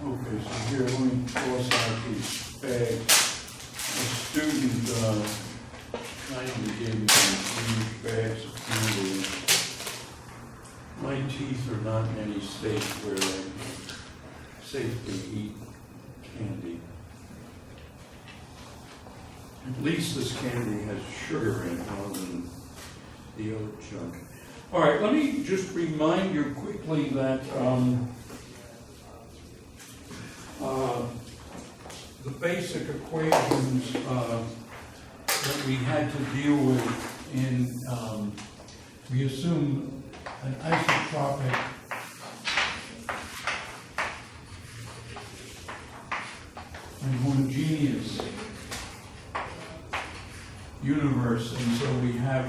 Okay, so here, let me toss out these bags. A student kindly gave me some huge bags of candy. My teeth are not in any state where I can safely eat candy. At least this candy has sugar in it rather than the other junk. All right, let me just remind you quickly that the basic equations that we had to deal with in, we assume an isotropic and homogeneous universe, and so we have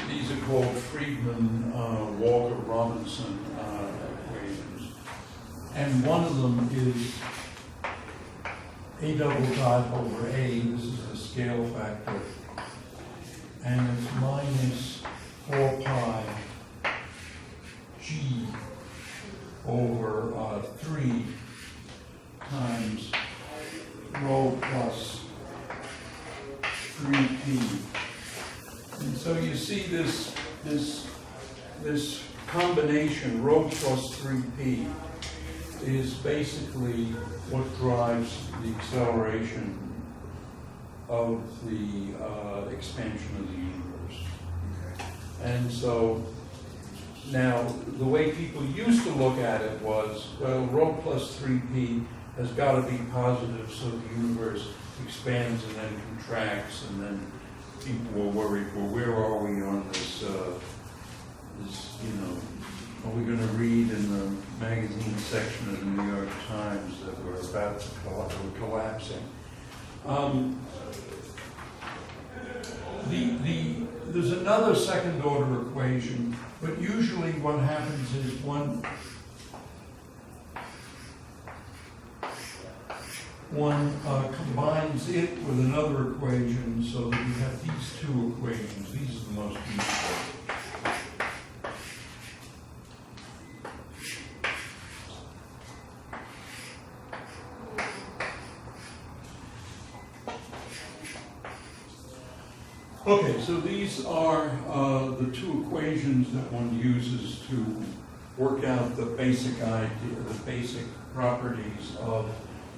these are called Friedmann-Walker-Robinson equations, and one of them is A double dot over A. This is the scale factor, and it's minus 4 pi G over 3 times rho plus 3p. And so you see this combination, rho plus 3p, is basically what drives the acceleration of the expansion of the universe. And so now the way people used to look at it was, well, rho plus 3p has got to be positive so the universe expands and then contracts, and then people were worried, well, where are we on this, are we going to read in the magazine section of the New York Times that we're about to collapsing? There's another second order equation, but usually what happens is one combines it with another equation so that you have these two equations. These are the most useful. Okay, so these are the two equations that one uses to work out the basic idea, the basic properties of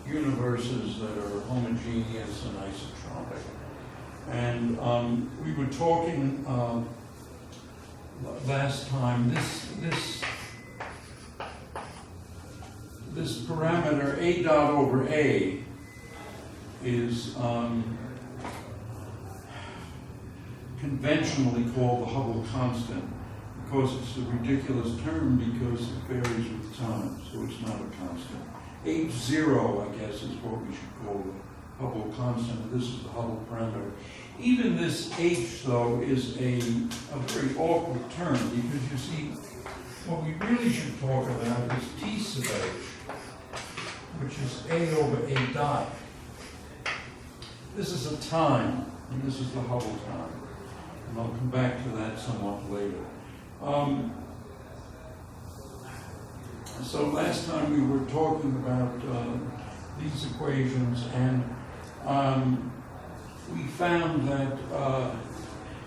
universes that are homogeneous and isotropic. And we were talking last time, this parameter A dot over A is conventionally called the Hubble constant, because it's a ridiculous term because it varies with time, so it's not a constant. H0, I guess, is what we should call the Hubble constant. This is the Hubble parameter. Even this H, though, is a very awkward term, because you see, what we really should talk about is T sub H, which is A over A dot. This is a time, and this is the Hubble time. And I'll come back to that somewhat later. So last time we were talking about these equations, and we found that,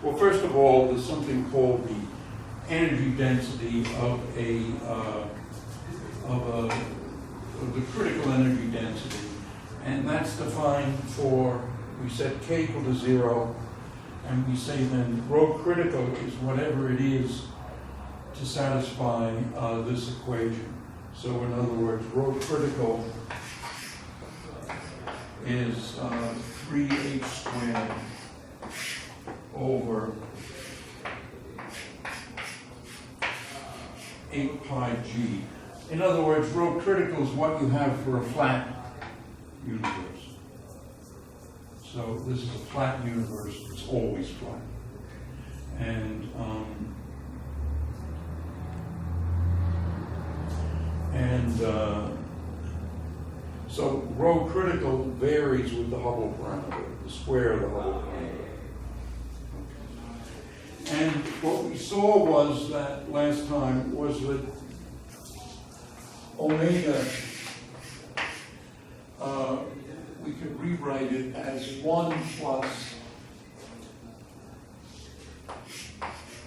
well, first of all, there's something called the energy density of the critical energy density, and that's defined for, we set k equal to 0, and we say then rho critical is whatever it is to satisfy this equation. So in other words, rho critical is 3h squared over 8 pi g. In other words, rho critical is what you have for a flat universe. So this is a flat universe, it's always flat. And so rho critical varies with the Hubble parameter, the square of the Hubble parameter. Okay. And what we saw was that last time was that omega could rewrite it as 1 plus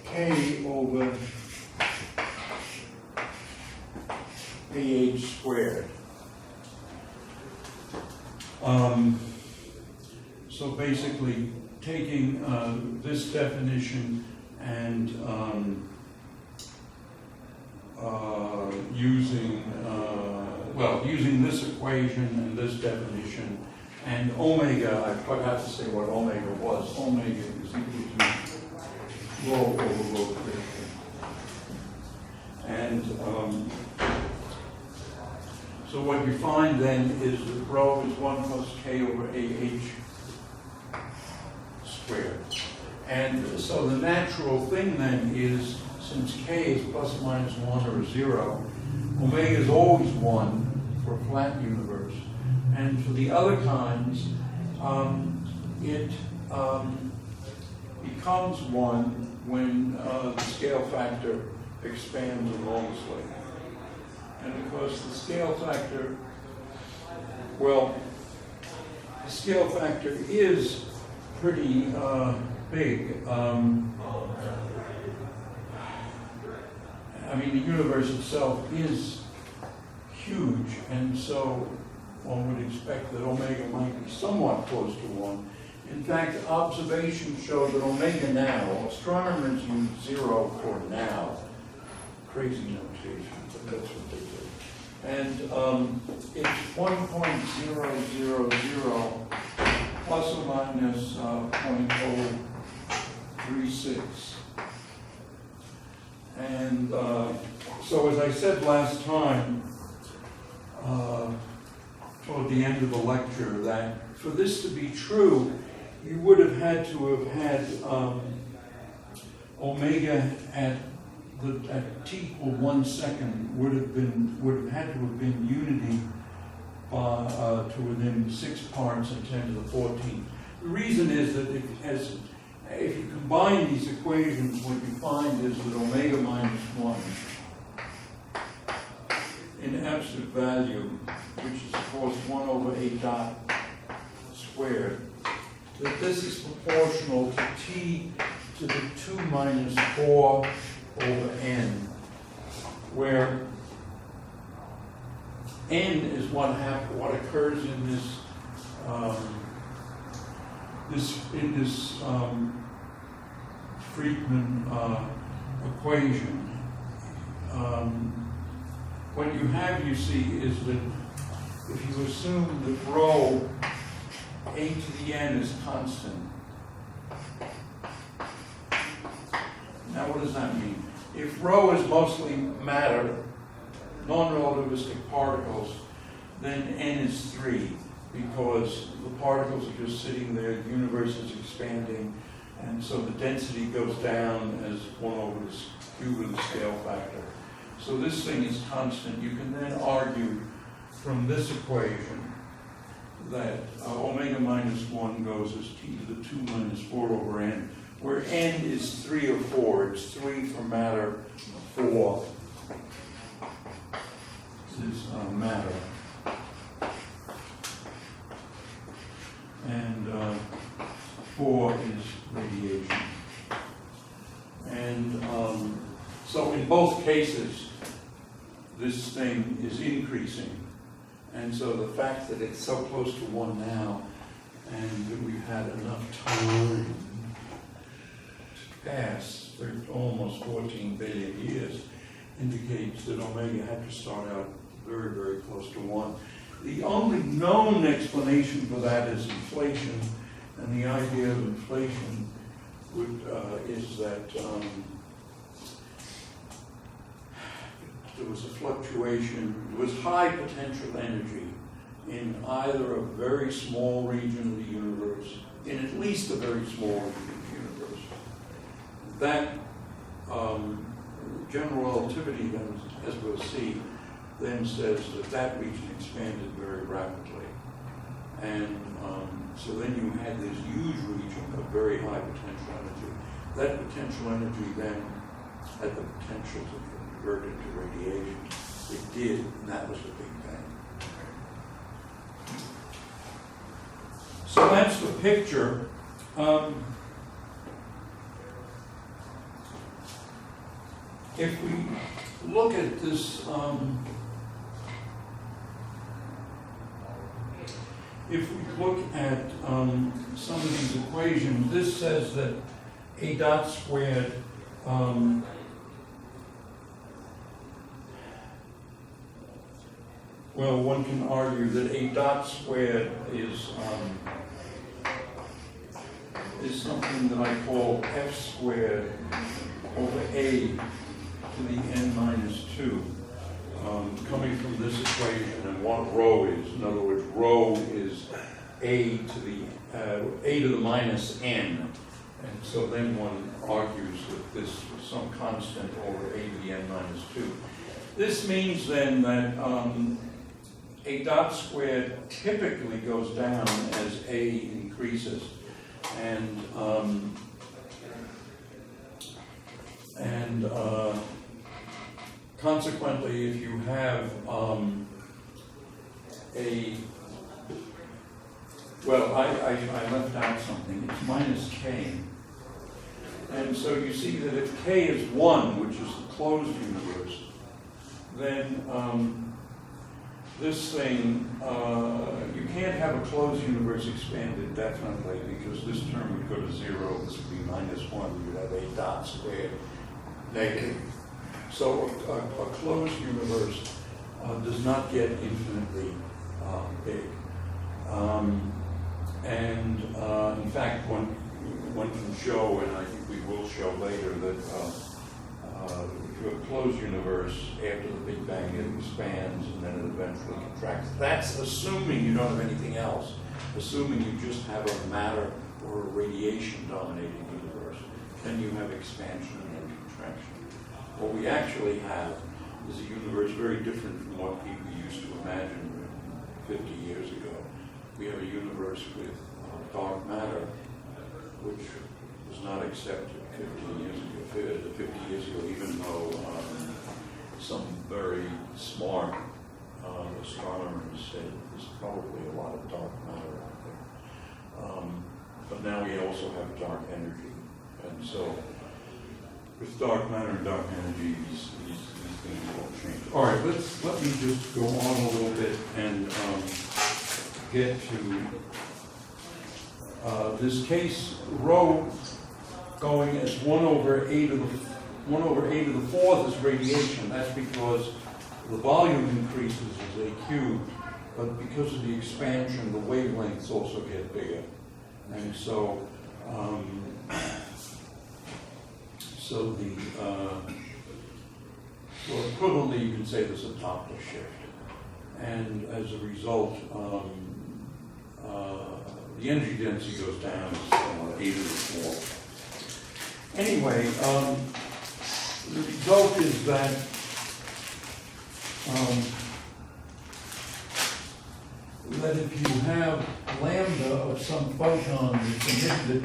k over AH squared. So basically, taking this definition and using this equation and this definition, and omega, I forgot to say what omega was. Omega is equal to rho over rho critical. And so what you find then is that rho is 1 plus k over AH squared. And so the natural thing then is, since k is plus or minus 1 or 0, omega is always 1 for a flat universe. And for the other kinds, it becomes 1 when the scale factor expands enormously. And of course, the scale factor, well, the scale factor is pretty big. I mean, the universe itself is huge, and so one would expect that omega might be somewhat close to 1. In fact, observations show that omega now, astronomers use 0 for now, crazy notation, but that's what they do. And it's 1.000 plus or minus 0.036. And so as I said last time, toward the end of the lecture, that for this to be true, you would have had to have had omega at t equal 1 second would have had to have been unity to within 6 parts and 10 to the 14th. The reason is that if you combine these equations, what you find is that omega minus 1 in absolute value, which is of course 1 over a dot squared, that this is proportional to t to the 2 minus 4 over n, where n is what occurs in this Friedman equation. What you have, you see, is that if you assume that rho a to the n is constant. Now, what does that mean? If rho is mostly matter, non-relativistic particles, then n is 3, because the particles are just sitting there, the universe is expanding, and so the density goes down as 1 over the cube of the scale factor. So this thing is constant. You can then argue from this equation that omega minus 1 goes as t to the 2 minus 4 over n, where n is 3 or 4. It's 3 for matter, 4 is matter. And 4 is radiation. And so in both cases, this thing is increasing. And so the fact that it's so close to 1 now, and that we've had enough time to pass, for almost 14 billion years, indicates that omega had to start out very, very close to 1. The only known explanation for that is inflation, and the idea of inflation is that there was a fluctuation, there was high potential energy in either a very small region of the universe, in at least a very small region of the universe. That general relativity, then, as we'll see, then says that that region expanded very rapidly. And so then you had this huge region of very high potential energy. That potential energy then had the potential to convert into radiation. It did, and that was the Big Bang. picture. If we look at this, if we look at some of these equations, this says that a dot squared well, one can argue that a dot squared is something that I call f squared over a to the n minus 2, coming from this equation, and what rho is. In other words, rho is a to the minus n. And so then one argues that this is some constant over a to the n minus 2. This means then that a dot squared typically goes down as a increases. And consequently, if you have well, I left out something. It's minus k. And so you see that if k is 1, which is the closed universe, then this thing, you can't have a closed universe expanded definitely, because this term would go to 0, this would be minus 1, you'd have a dot squared negative. So a closed universe does not get infinitely big. In fact, one can show, and I think we will show later, that if you have a closed universe, after the Big Bang it expands and then it eventually contracts. That's assuming you don't have anything else, assuming you just have a matter or a radiation dominating universe. Then you have expansion and then contraction. What we actually have is a universe very different from what people used to imagine 50 years ago. We have a universe with dark matter, which was not accepted 50 years ago, even though some very smart astronomers said there's probably a lot of dark matter out there. But now we also have dark energy. And so with dark matter and dark energy, these things will change. All right, let me just go on a little bit and get to this case rho going as 1 over a to the 4th is radiation. That's because the volume increases as a cube, but because of the expansion, the wavelengths also get bigger. And so so equivalently, you can say there's a Doppler shift. And as a result, the energy density goes down as 8 to the 4. Anyway, the result is that if you have lambda of some photon that's emitted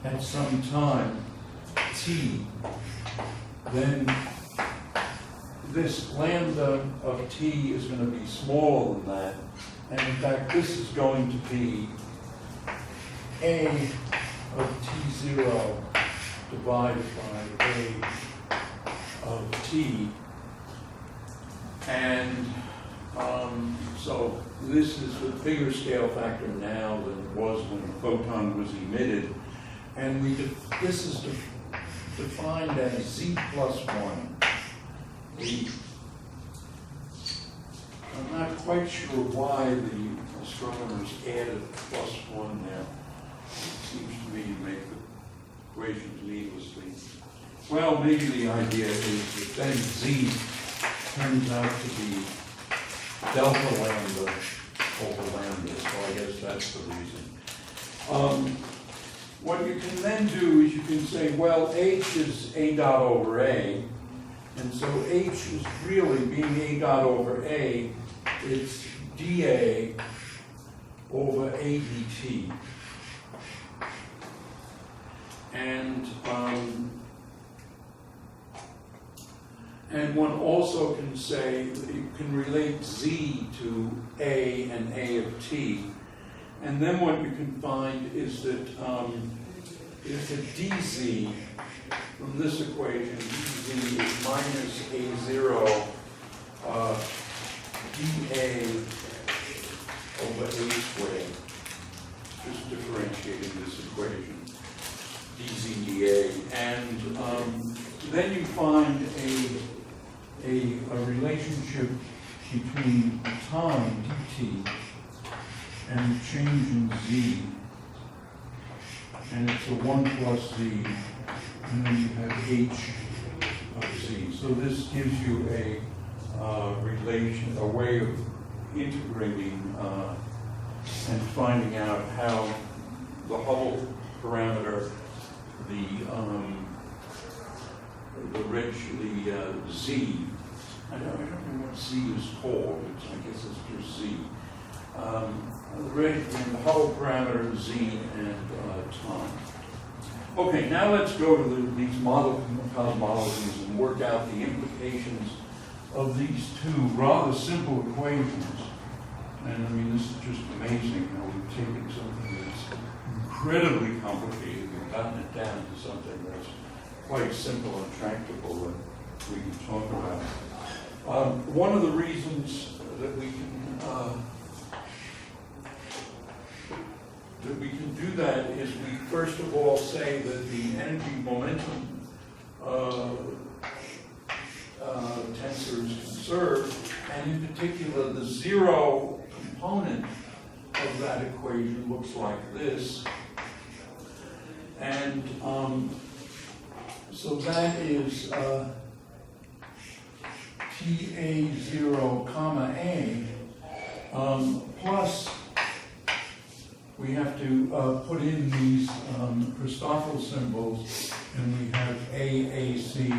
at some time t, then this lambda of t is going to be smaller than that. And in fact, this is going to be a of t0 divided by a of t. And so this is a bigger scale factor now than it was when the photon was emitted. And this is defined as z plus 1. I'm not quite sure why the astronomers added plus 1 there. It seems to me to make the equations needlessly. Well, maybe the idea is that then z turns out to be delta lambda over lambda, so I guess that's the reason. What you can then do is you can say, well, h is a dot over a, and so h is really being a dot over a, it's dA over a dt. And one also can say, you can relate z to a and a of t, And then what you can find is that dz from this equation, dz is minus a0 dA over a squared. Just differentiating this equation, dz dA. And then you find a relationship between time dt and the change in z, and it's a 1 plus z, and then you have h of z. So this gives you a relation, a way of integrating and finding out how the Hubble parameter, the z, I don't know what z is called, I guess it's just z. The Hubble parameter, z, and time. Okay, now let's go to these model cosmologies and work out the implications of these two rather simple equations. And I mean, this is just amazing how we've taken something that's incredibly complicated and gotten it down to something that's quite simple and tractable that we can talk about. One of the reasons that we can do that is we first of all say that the energy momentum tensor is conserved, and in particular the zero component of that equation looks like this. And so that is TA0 comma A plus we have to put in these Christoffel symbols, and we have AAC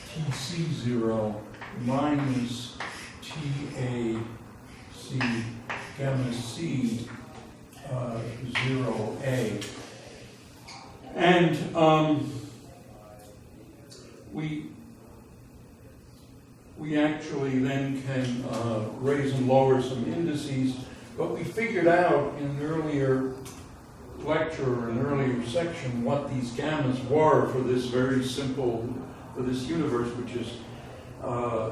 TC0 minus TAC gamma C 0A. And we actually then can raise and lower some indices, but we figured out in an earlier lecture or an earlier section what these gammas were for this very simple, for this universe, which is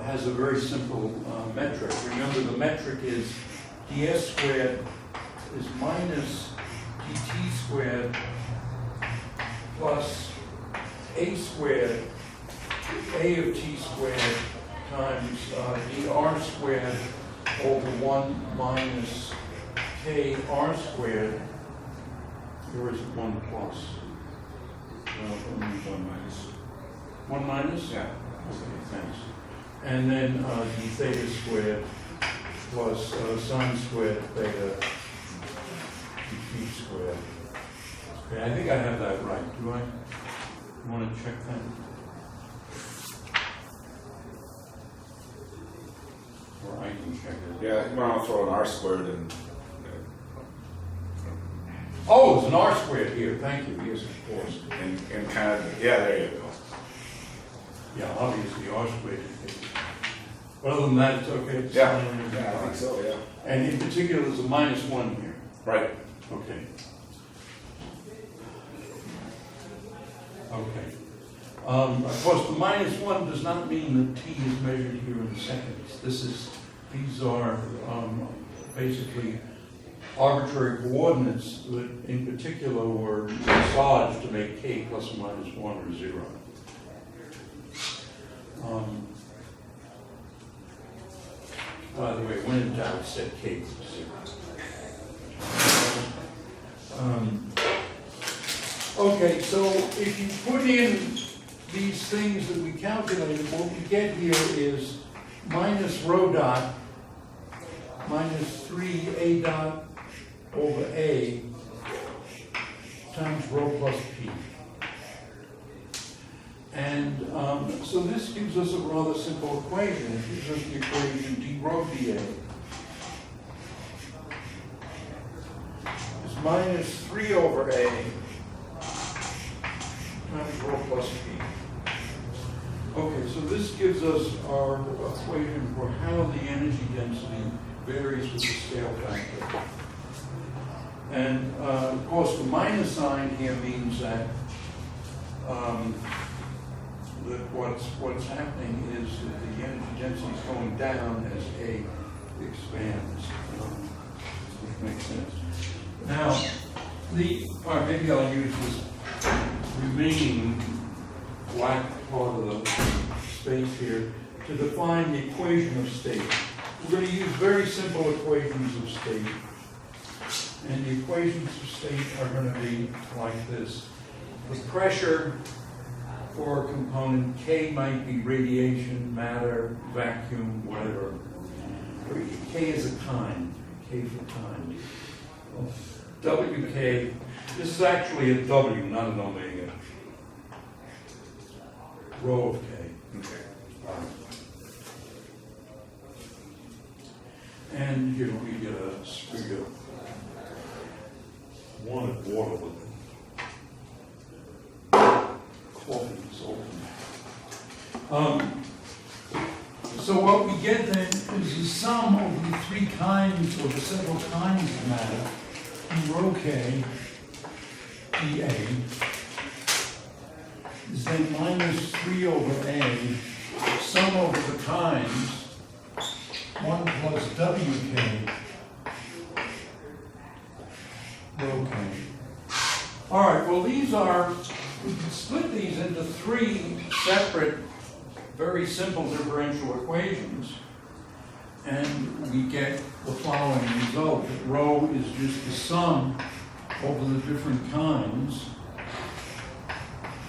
has a very simple metric. Remember, the metric is ds squared is minus dt squared plus a squared, a of t squared times dr squared over 1 minus k r squared, or is it 1 plus? One minus. 1 minus? Yeah. Okay, thanks. And then d theta squared plus sine squared theta d squared. Okay, I think I have that right. Do I? You want to check that? Or I can check it. Yeah, you want to throw an r squared in. Oh, there's an r squared here. Thank you. Yes, of course. And kind of, yeah, there you go. Yeah, obviously r squared. But other than that, it's okay. Yeah, I think so, yeah. And in particular, there's a minus 1 here. Right. Okay. Okay. Of course, the minus 1 does not mean that t is measured here in seconds. These are basically arbitrary coordinates that in particular were massaged to make k plus or minus 1 or 0. By the way, when in doubt, set k to 0. Okay, so if you put in these things that we calculated, what we get here is minus rho dot minus 3a dot over a times rho plus p. And so this gives us a rather simple equation. It gives us the equation d rho dA is minus 3 over a times rho plus p. Okay, so this gives us our equation for how the energy density varies with the scale factor. And of course, the minus sign here means that that what's happening is that the energy density is going down as A expands. Which makes sense. Now, or maybe I'll use this remaining black part of the space here to define the equation of state. We're going to use very simple equations of state. And the equations of state are going to be like this. The pressure for a component, K might be radiation, matter, vacuum, whatever. K is a kind. K for kind. WK, this is actually a W, not an omega. Rho of K. Okay. And here we get a sprig of wanted water with it. Coffee is open. So what we get then is the sum of the three kinds or the several kinds of matter in rho K dA is then minus 3 over A, sum over the kinds, 1 plus WK rho K. All right, well we can split these into three separate, very simple differential equations, and we get the following result, that rho is just the sum over the different kinds,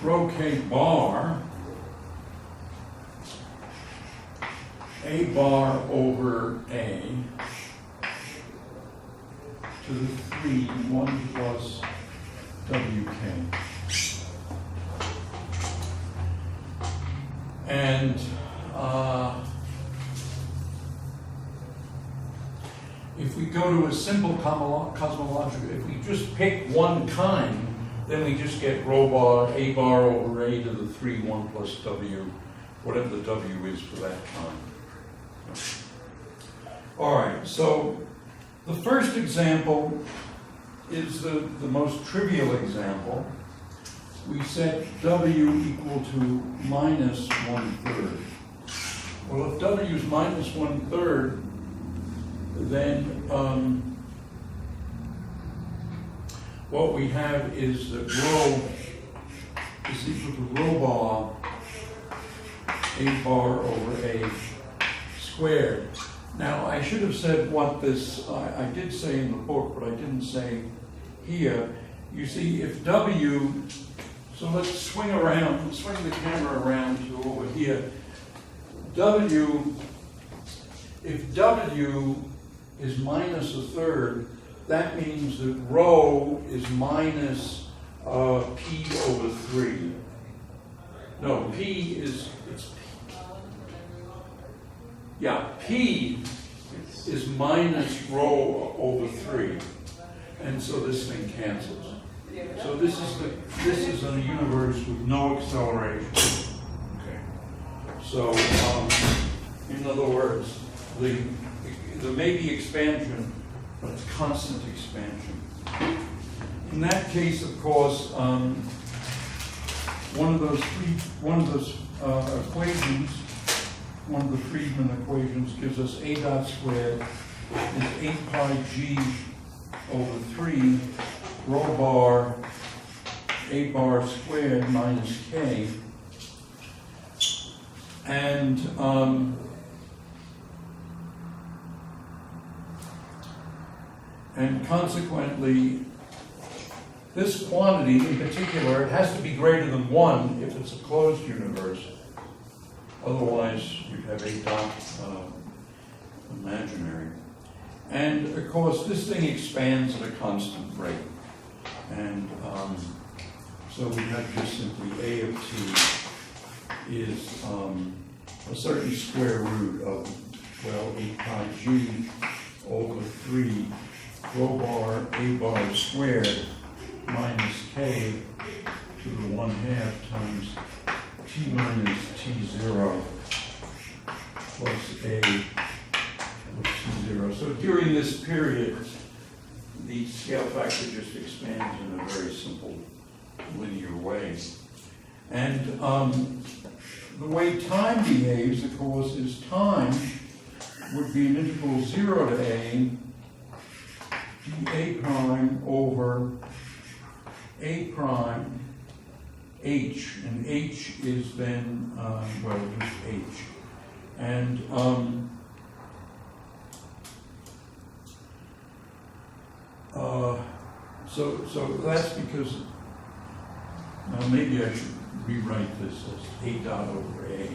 rho K bar, A bar over A, to the 3, 1 plus WK. And if we go to a simple cosmological, if we just pick one kind, then we just get rho bar, A bar over A to the 3, 1 plus W, whatever the W is for that kind. All right, so the first example is the most trivial example. We set W equal to minus 1/3. Well, if W is minus 1/3, then what we have is that rho is equal to rho bar, A bar over A squared. Now, I should have said what this, I did say in the book, but I didn't say here. You see, if W, so let's swing the camera around to over here. If W is minus 1/3, that means that rho is minus P over 3. No, P is, P is minus rho over 3. And so this thing cancels. So this is a universe with no acceleration. Okay. So in other words, there may be expansion, but it's constant expansion. In that case, of course, one of those equations, one of the Friedman equations, gives us A dot squared is 8 pi G over 3 rho bar A bar squared minus K, and consequently this quantity in particular, it has to be greater than 1 if it's a closed universe. Otherwise you'd have A dot imaginary. And of course this thing expands at a constant rate. And so we have just simply A of t is a certain square root of, well, 8 pi G over 3 rho bar A bar squared minus K to the 1/2 times T minus T0 plus A of T0. So during this period, the scale factor just expands in a very simple linear way. And the way time behaves, of course, is time would be an integral 0 to a dA prime over a prime h, and h is then, well, just h. And so that's because, now maybe I should rewrite this as a dot over a.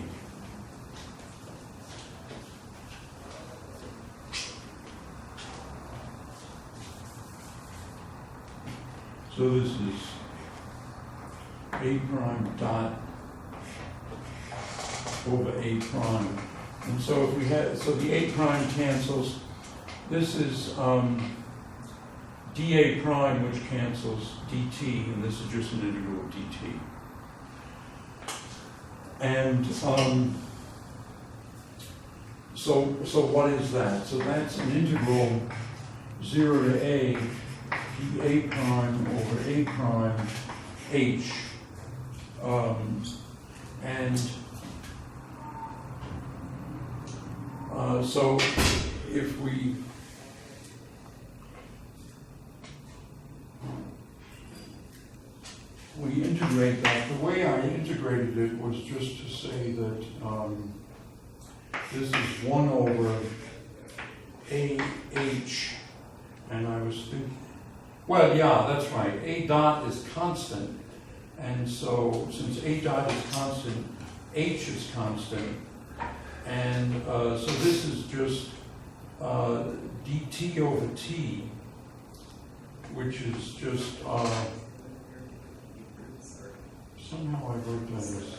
So this is a prime dot over a prime. And so if we had, so the a prime cancels. This is dA prime, which cancels dt, and this is just an integral of dt. And so what is that? So that's an integral 0 to a dA prime over a prime h. So if we integrate that, the way I integrated it was just to say that this is 1 over AH, and I was thinking, well, yeah, that's right, A dot is constant, and so since A dot is constant, H is constant, and so this is just dt over t, which is just, somehow I wrote that as,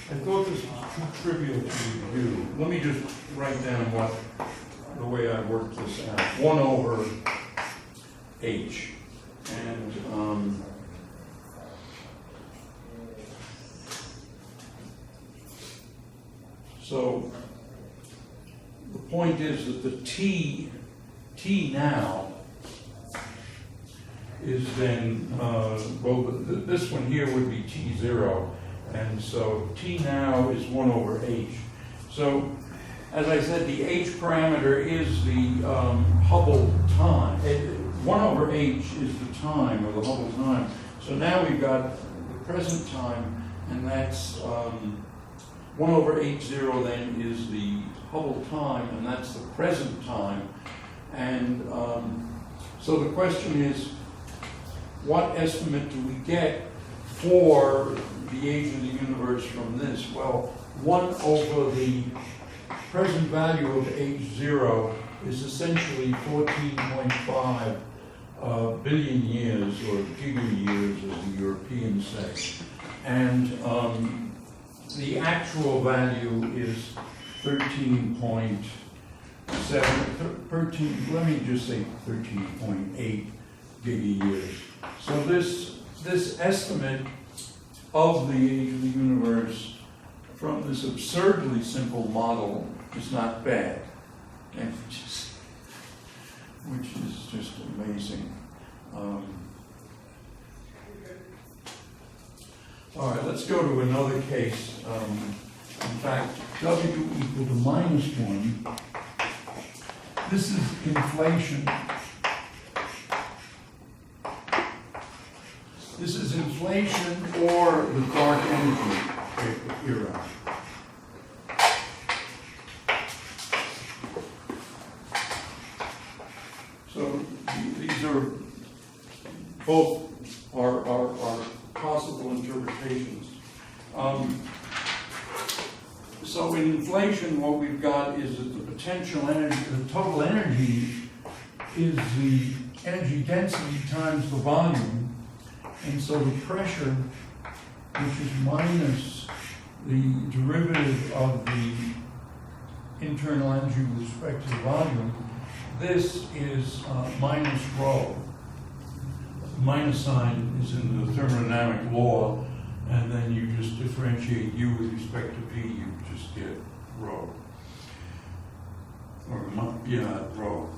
I thought this was too trivial to review. Let me just write down the way I worked this out. 1 over h. And so the point is that the t now is then, well, this one here would be t0, and so t now is 1 over h. So, as I said, the h parameter is the Hubble time. 1 over h is the time, or the Hubble time. So now we've got the present time, and that's 1 over h0 then is the Hubble time, and that's the present time. And so the question is, what estimate do we get for the age of the universe from this? Well, 1 over the present value of h0 is essentially 14.5 billion years, or giga-years, as the Europeans say. And the actual value is 13.7, let me just say 13.8 giga-years. So this estimate of the age of the universe from this absurdly simple model is not bad, and which is just amazing. All right, let's go to another case. In fact, W equal to -1. This is inflation. This is inflation or the dark energy era. So these are both are possible interpretations. So in inflation, what we've got is that the potential energy, the total energy, is the energy density times the volume. And so the pressure, which is minus the derivative of the internal energy with respect to the volume, this is minus rho. The minus sign is in the thermodynamic law, and then you just differentiate u with respect to v, you just get rho. rho.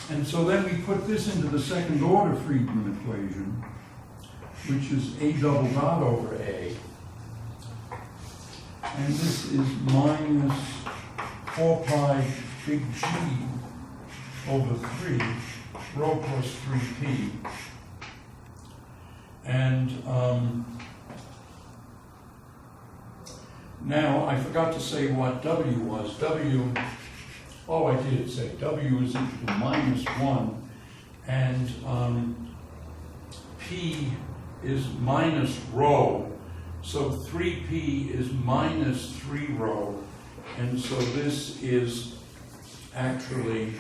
And so then we put this into the second order Friedmann equation, which is A double dot over A. And this is minus 4 pi big G over 3, rho plus 3p. And now I forgot to say what W was. I did say W is equal to minus 1, and P is minus rho, so 3P is minus 3 rho, and so this is actually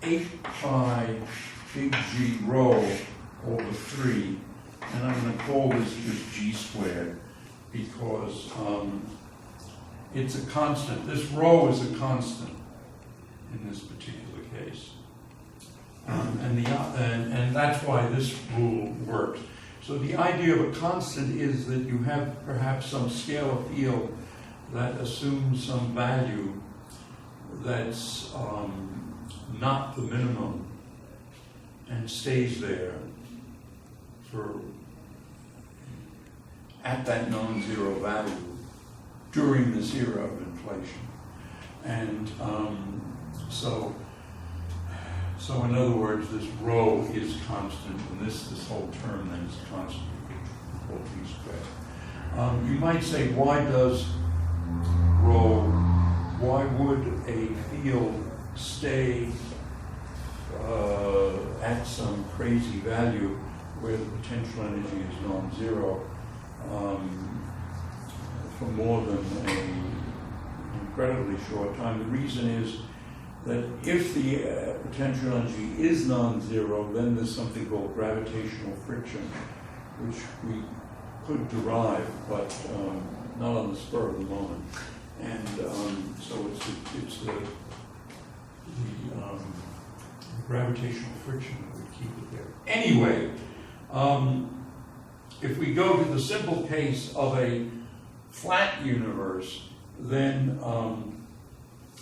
8 pi big G rho over 3, and I'm going to call this just G squared because it's a constant. This rho is a constant in this particular case. And that's why this rule works. So the idea of a constant is that you have perhaps some scalar field that assumes some value that's not the minimum and stays there at that non-zero value during this era of inflation. And so in other words, this rho is constant, and this whole term then is constant, called V squared. You might say, why would a field stay at some crazy value where the potential energy is non-zero for more than an incredibly short time? The reason is that if the potential energy is non-zero, then there's something called gravitational friction, which we could derive, but not on the spur of the moment. And so it's the gravitational friction that would keep it there. Anyway, if we go to the simple case of a flat universe, then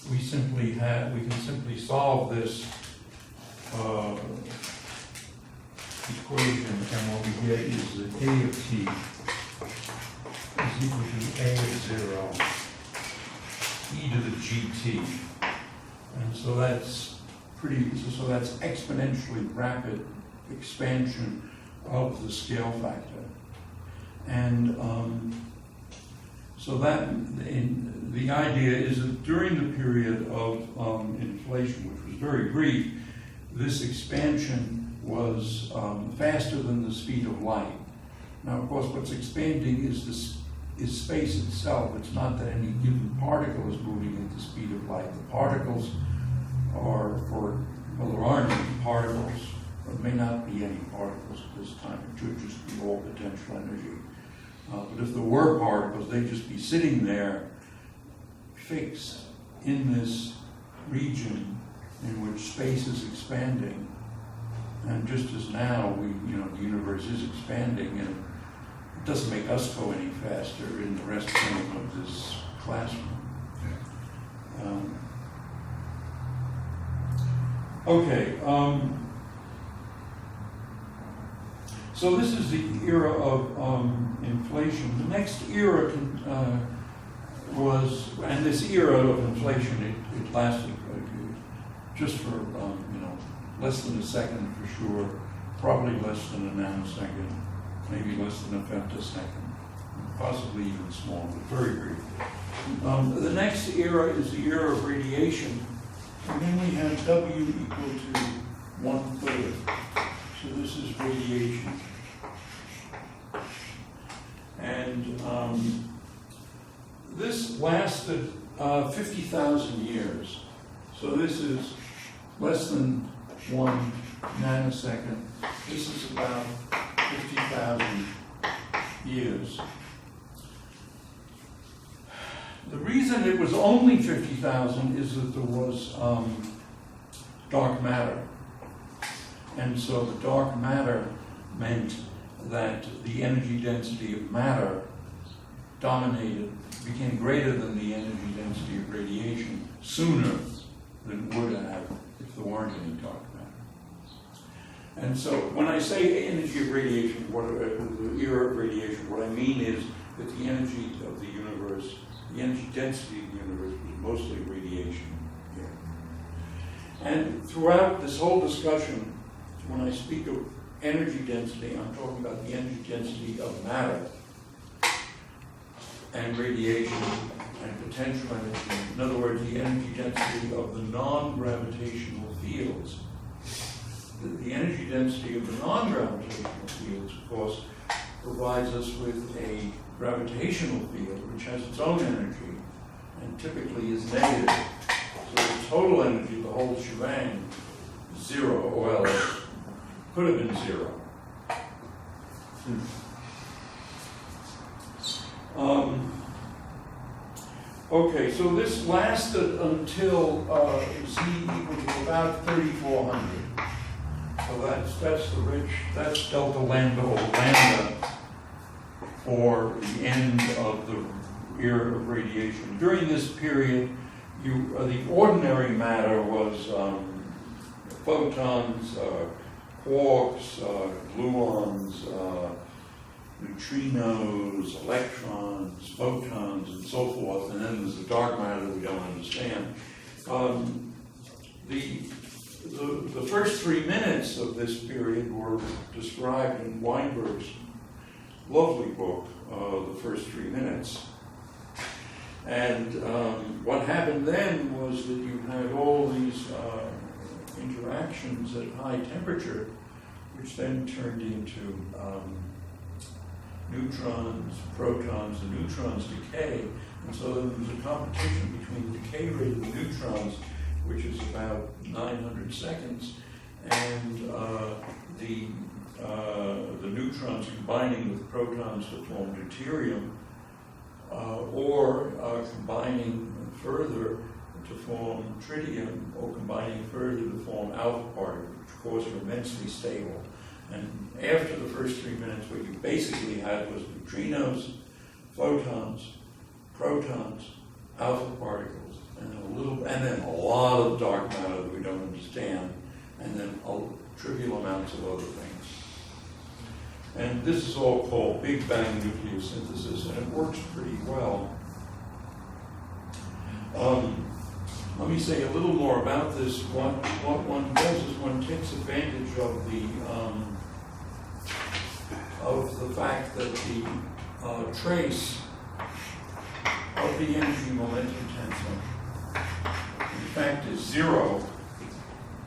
we can simply solve this equation, and what we get is that A of t is equal to A of 0 e to the gt, and so that's exponentially rapid expansion of the scale factor. And so that the idea is that during the period of inflation, which was very brief, this expansion was faster than the speed of light. Now, of course, what's expanding is space itself. It's not that any given particle is moving at the speed of light. The particles there aren't any particles. There may not be any particles at this time. It should just be all potential energy. But if there were particles, they'd just be sitting there fixed in this region in which space is expanding. And just as now, the universe is expanding, and it doesn't make us go any faster in the rest of this classroom. So this is the era of inflation. The next era was, and this era of inflation, it lasted just for less than a second for sure, probably less than a nanosecond, maybe less than a femtosecond, possibly even smaller, very brief. The next era is the era of radiation, and then we have W equal to 1/3. So this is radiation. And this lasted 50,000 years. So this is less than 1 nanosecond. This is about 50,000 years. The reason it was only 50,000 is that there was dark matter. And so the dark matter meant that the energy density of matter became greater than the energy density of radiation sooner than it would have if there weren't any dark matter. And so when I say energy of radiation, the era of radiation, what I mean is that the energy of the universe, the energy density of the universe was mostly radiation here. And throughout this whole discussion, when I speak of energy density, I'm talking about the energy density of matter and radiation and potential energy. In other words, the energy density of the non-gravitational fields. The energy density of the non-gravitational fields, of course, provides us with a gravitational field which has its own energy and typically is negative. So the total energy of the whole shebang is zero. Well, it could have been zero. Okay, so this lasted until Z equal to about 3,400. So that's delta lambda over lambda for the end of the era of radiation. During this period, the ordinary matter was photons, quarks, gluons, neutrinos, electrons, photons, and so forth. And then there's the dark matter that we don't understand. The first 3 minutes of this period were described in Weinberg's lovely book, The First 3 Minutes. And what happened then was that you had all these interactions at high temperature, which then turned into neutrons, protons, and neutrons decay. And so there was a competition between the decay rate of the neutrons, which is about 900 seconds, and the neutrons combining with protons to form deuterium, or combining further to form tritium, or combining further to form alpha particles, which of course are immensely stable. And after the first 3 minutes, what you basically had was neutrinos, photons, protons, alpha particles, and then a lot of dark matter that we don't understand, and then trivial amounts of other things. And this is all called Big Bang Nucleosynthesis, and it works pretty well. Let me say a little more about this. What one does is one takes advantage of the fact that the trace of the energy momentum tensor, in fact, is zero.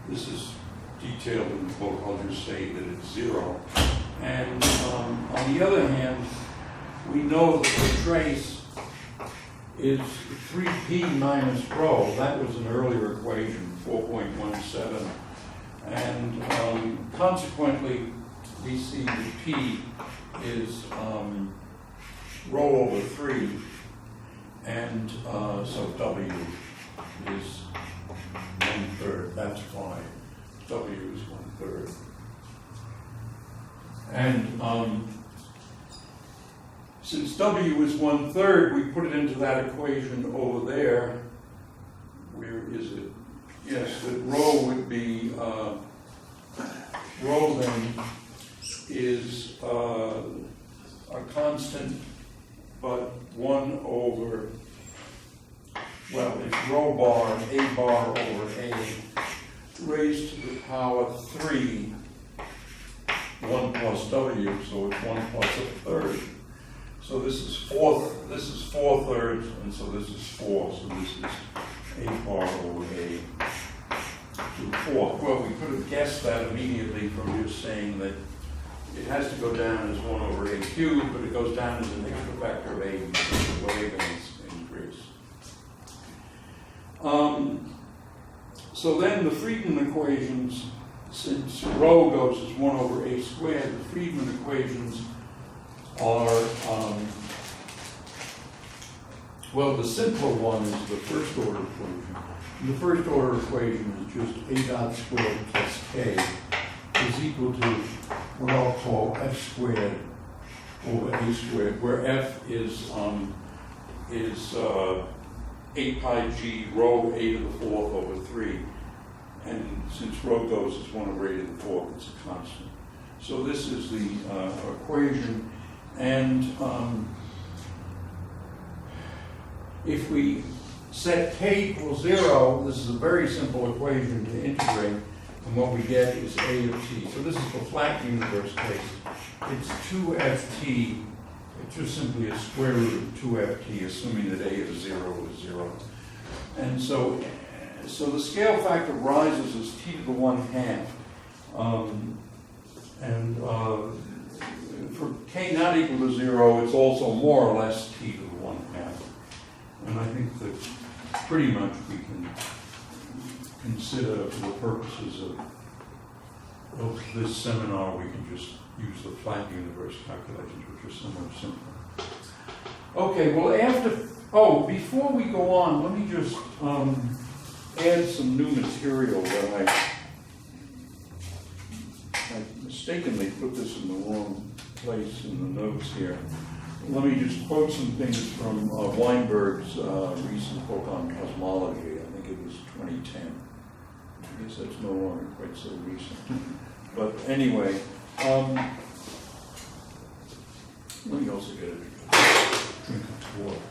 This is detailed in the book. I'll just say that it's zero. And on the other hand, we know that the trace is 3p minus rho. That was an earlier equation, 4.17. And consequently, we see that p is rho over 3. And so W is 1/3. That's why W is 1/3. And since W is 1/3, we put it into that equation over there. Where is it? Yes, that rho would be, rho then is a constant, but 1 over, well, it's rho bar, A bar over A, raised to the power 3, 1 plus W, so it's 1 plus 1/3. So this is 4/3, and so this is 4, so this is A bar over A to the 4th. Well, we could have guessed that immediately from just saying that it has to go down as 1 over A cubed, but it goes down as an extra factor of A because the wavelengths increase. So then the Friedmann equations, since rho goes as 1 over A squared, the Friedmann equations are, well, the simpler one is the first order equation. And the first order equation is just A dot squared plus K is equal to what I'll call F squared over a squared, where f is 8 pi g rho a to the 4th over 3. And since rho goes as 1 over a to the 4th, it's a constant. So this is the equation. And if we set k equals 0, this is a very simple equation to integrate, and what we get is a of t. So this is the flat universe case. It's 2ft. It's just simply a square root of 2ft, assuming that a of 0 is 0. And so the scale factor rises as t to the 1/2. For k not equal to 0, it's also more or less t to the 1/2. And I think that pretty much we can consider, for the purposes of this seminar, we can just use the flat universe calculations, which are somewhat simpler. Okay, well before we go on, let me just add some new material that I mistakenly put this in the wrong place in the notes here. Let me just quote some things from Weinberg's recent book on cosmology. I think it was 2010. I guess that's no longer quite so recent. But anyway, let me also get a drink of water.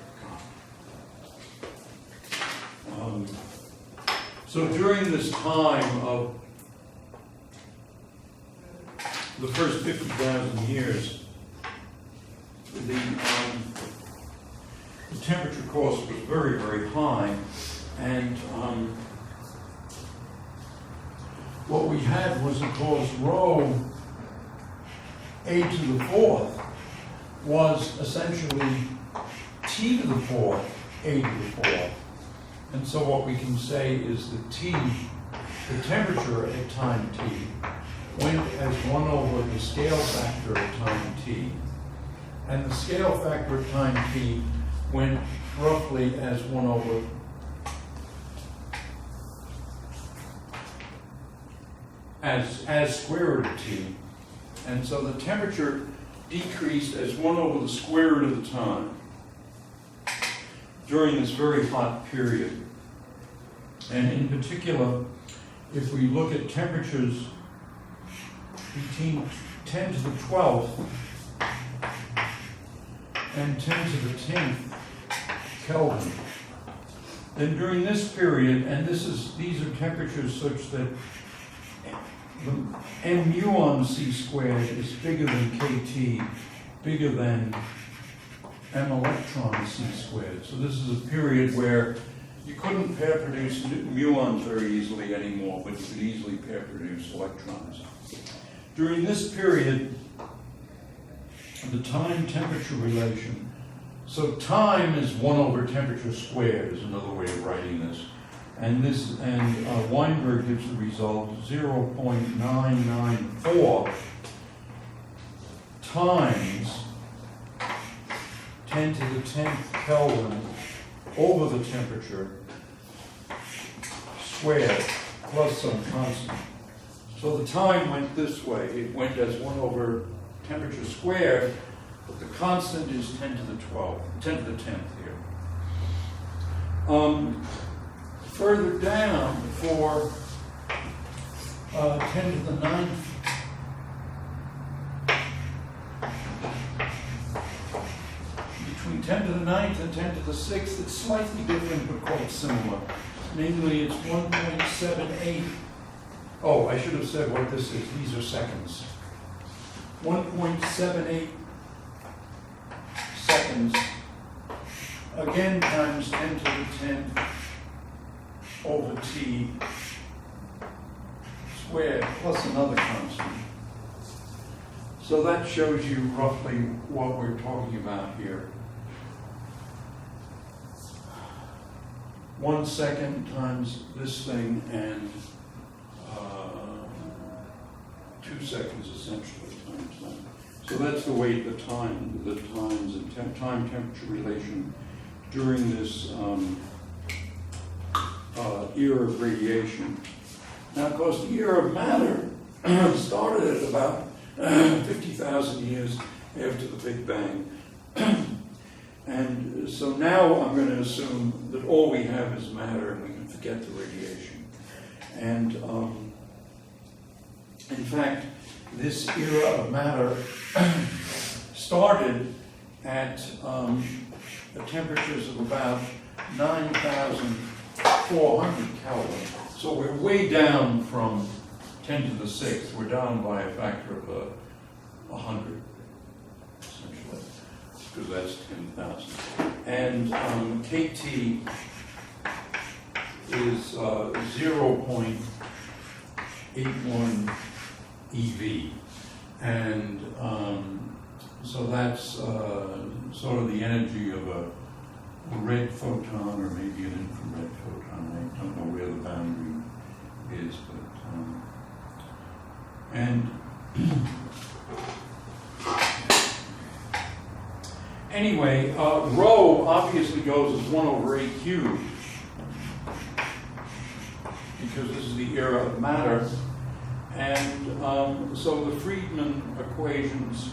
So during this time of the first 50,000 years, the temperature course was very, very high, and what we had was, of course, rho a to the 4th was essentially t to the 4th, a to the 4th. And so what we can say is that the temperature at time t, went as 1 over the scale factor at time t, and the scale factor at time t went roughly as 1 over as square root of t. And so the temperature decreased as 1 over the square root of the time during this very hot period. And in particular, if we look at temperatures between 10 to the 12th and 10 to the 10th Kelvin, then during this period, and these are temperatures such that the m muon c squared is bigger than kT, bigger than m electron c squared. So this is a period where you couldn't pair produce muons very easily anymore, but you could easily pair produce electrons. During this period, the time-temperature relation, so time is 1 over temperature squared is another way of writing this. And Weinberg gives the result 0.994 times 10 to the 10th Kelvin over the temperature squared plus some constant. So the time went this way. It went as 1 over temperature squared, but the constant is 10 to the 12th, 10 to the 10th here. Further down, for 10 to the 9th, between 10 to the 9th and 10 to the 6th, it's slightly different but quite similar. Namely, it's 1.78. Oh, I should have said what this is. These are seconds. 1.78 seconds, again times 10 to the 10th over t squared plus another constant. So that shows you roughly what we're talking about here. 1 second times this thing and 2 seconds essentially times that. So that's the way the times and time-temperature relation during this era of radiation. Now, of course, the era of matter started at about 50,000 years after the Big Bang. And so now I'm going to assume that all we have is matter and we can forget the radiation. And in fact, this era of matter started at the temperatures of about 9,400 Kelvin. So we're way down from 10 to the 6th. We're down by a factor of 100, essentially, because that's 10,000. And KT is 0.81 EV. And so that's sort of the energy of a red photon or maybe an infrared photon. I don't know where the boundary is, but anyway, rho obviously goes as 1 over A cubed, because this is the era of matter. And so the Friedman equations,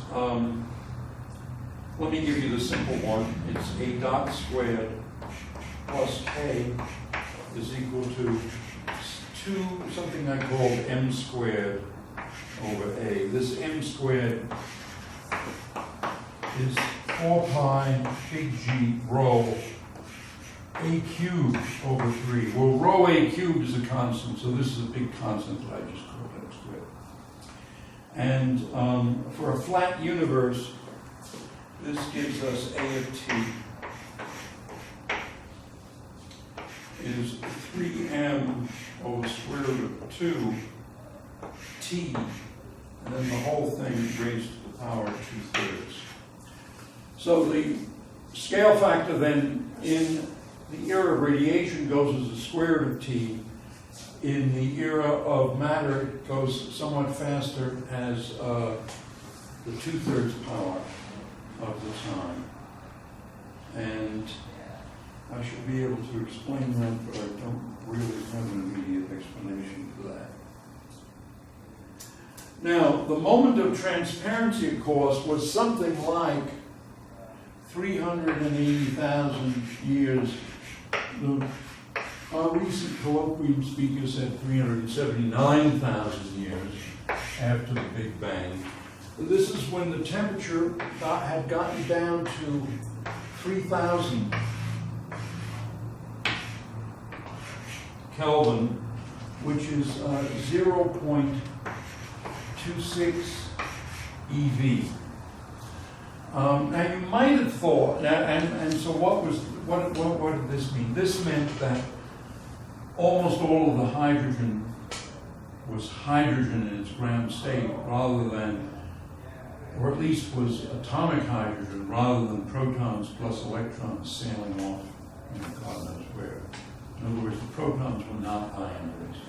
let me give you the simple one. It's A dot squared plus K is equal to 2, something I called M squared over A. This M squared is 4 pi big G rho A cubed over 3. Well, rho A cubed is a constant, so this is a big constant that I just called M squared. And for a flat universe, this gives us A of T is 3m over square root of 2 T, and then the whole thing raised to the power of 2/3. So the scale factor then in the era of radiation goes as the square root of T. In the era of matter, it goes somewhat faster as the 2/3 power of the time. And I should be able to explain that, but I don't really have an immediate explanation for that. Now, the moment of transparency, of course, was something like 380,000 years. Our recent colloquium speaker said 379,000 years after the Big Bang. This is when the temperature had gotten down to 3,000 Kelvin, which is 0.26 eV. Now you might have thought, and so what did this mean? This meant that almost all of the hydrogen was hydrogen in its ground state rather than, or at least was atomic hydrogen rather than protons plus electrons sailing off, God knows where. In other words, the protons were not ionized.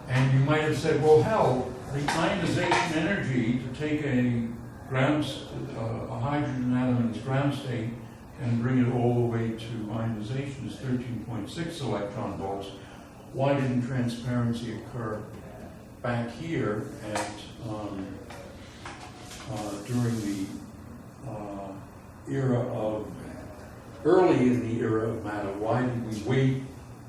And you might have said, well, hell, the ionization energy to take a hydrogen atom in its ground state and bring it all the way to ionization is 13.6 electron volts. Why didn't transparency occur back here at during the era of early in the era of matter? Why did we wait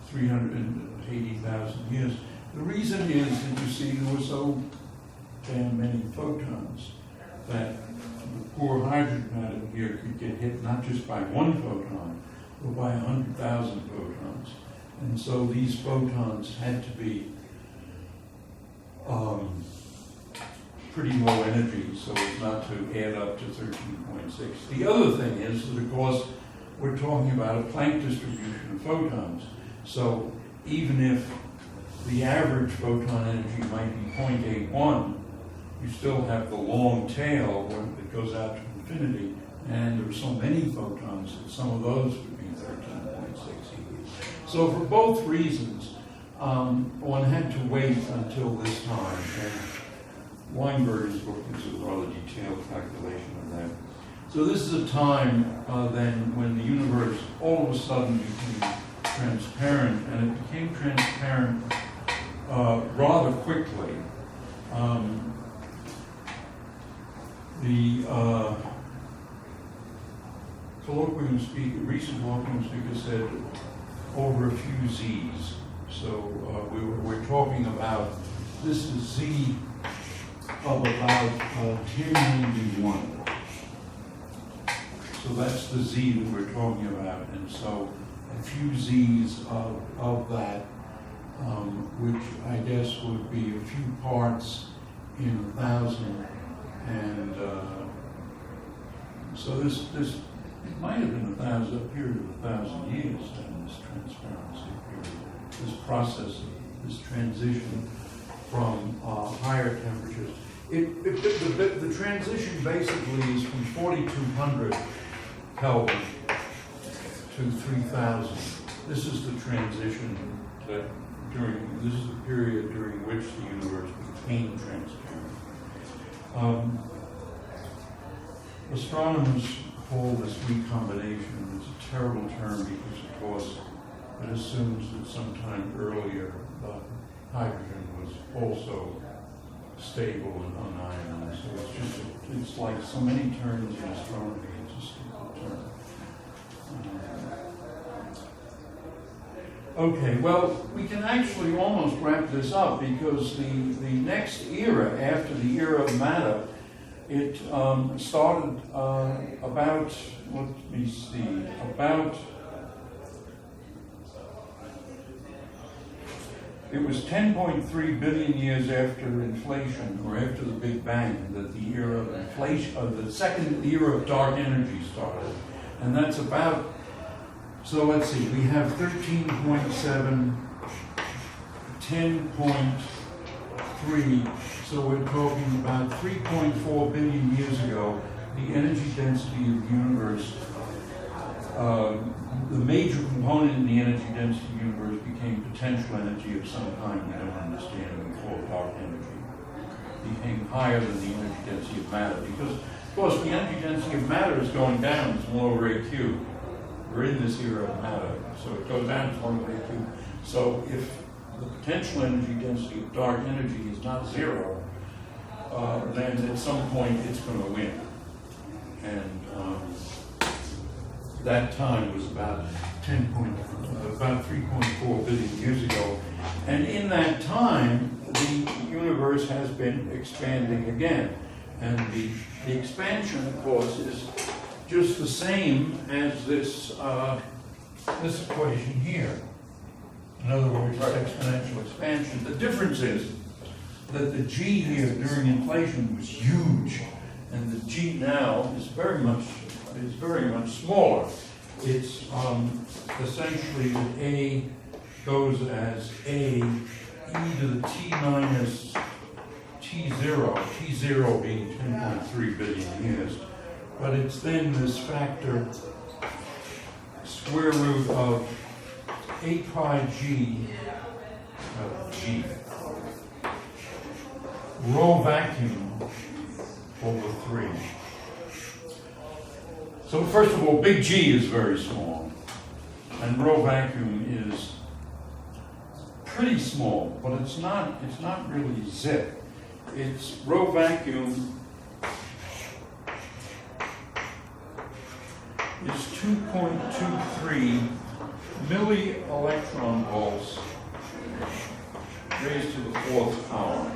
380,000 years? The reason is that, you see, there were so damn many photons that the poor hydrogen atom here could get hit not just by one photon, but by 100,000 photons. And so these photons had to be pretty low energy, so as not to add up to 13.6. The other thing is that, of course, we're talking about a Planck distribution of photons. So even if the average photon energy might be 0.81, you still have the long tail that goes out to infinity, and there are so many photons that some of those would be 13.6 eV. So for both reasons, one had to wait until this time, and Weinberger's book is a rather detailed calculation of that. So this is a time then when the universe all of a sudden became transparent, and it became transparent rather quickly. The recent colloquium speaker said over a few Z's. So we're talking about, this is Z of about 1091. So that's the Z that we're talking about. And so a few Z's of that, which I guess would be a few parts in 1,000. And so this it might have been a period of 1,000 years in this transparency period, this process, this transition from higher temperatures. The transition basically is from 4,200 Kelvin to 3,000. This is the transition that this is the period during which the universe became transparent. Astronomers call this recombination. It's a terrible term because, of course, it assumes that sometime earlier hydrogen was also stable and unionized. So it's like so many terms in astronomy. It's a stupid term. Okay, well, we can actually almost wrap this up because the next era, after the era of matter, it started about, let me see, it was 10.3 billion years after inflation, or after the Big Bang, that the era of inflation, the second era of dark energy started. And that's about, so let's see, we have 13.7, 10.3, so we're talking about 3.4 billion years ago, the energy density of the universe, the major component in the energy density of the universe became potential energy of some kind we don't understand, and we call dark energy. It became higher than the energy density of matter, because, of course, the energy density of matter is going down, it's 1 over a cubed. We're in this era of matter, so it goes down to 1 over a cubed. So if the potential energy density of dark energy is not 0, then at some point it's going to win. And that time was about 3.4 billion years ago. And in that time, the universe has been expanding again. And the expansion, of course, is just the same as this equation here. In other words, it's exponential expansion. The difference is that the G here during inflation was huge, and the G now is very much smaller. It's essentially that A goes as A e to the T minus T0, T0 being 10.3 billion years. But it's then this factor, square root of A pi G of G. Rho vacuum over 3. So first of all, big G is very small, and rho vacuum is pretty small, but it's not really zip. It's rho vacuum is 2.23 milli-electron volts raised to the 4th power.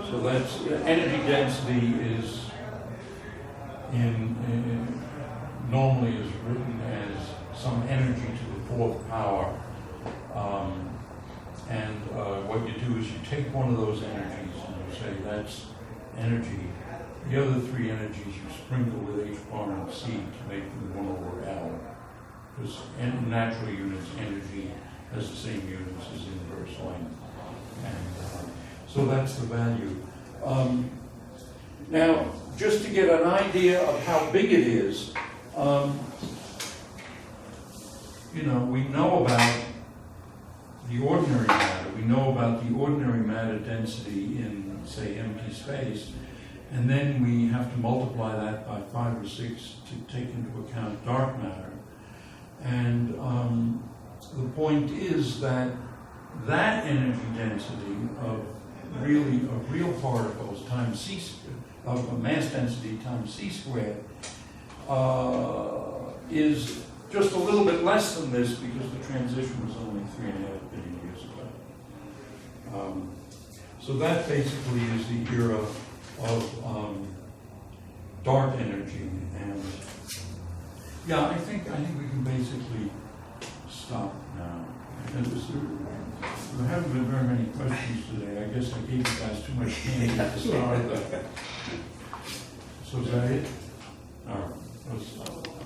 So that's energy density is normally is written as some energy to the 4th power. What you do is you take one of those energies and you say that's energy. The other 3 energies you sprinkle with H bar and C to make them 1 over L. Because in natural units, energy has the same units as inverse length. And so that's the value. Now, just to get an idea of how big it is, we know about the ordinary matter. We know about the ordinary matter density in, say, empty space. And then we have to multiply that by 5 or 6 to take into account dark matter. And the point is that energy density of really a real particles times c of mass density times c squared is just a little bit less than this because the transition was only 3.5 billion years ago. So that basically is the era of dark energy, and yeah, I think we can basically stop now. And there haven't been very many questions today. I guess I gave you guys too much candy at the start of that. So is that it? All right, let's stop.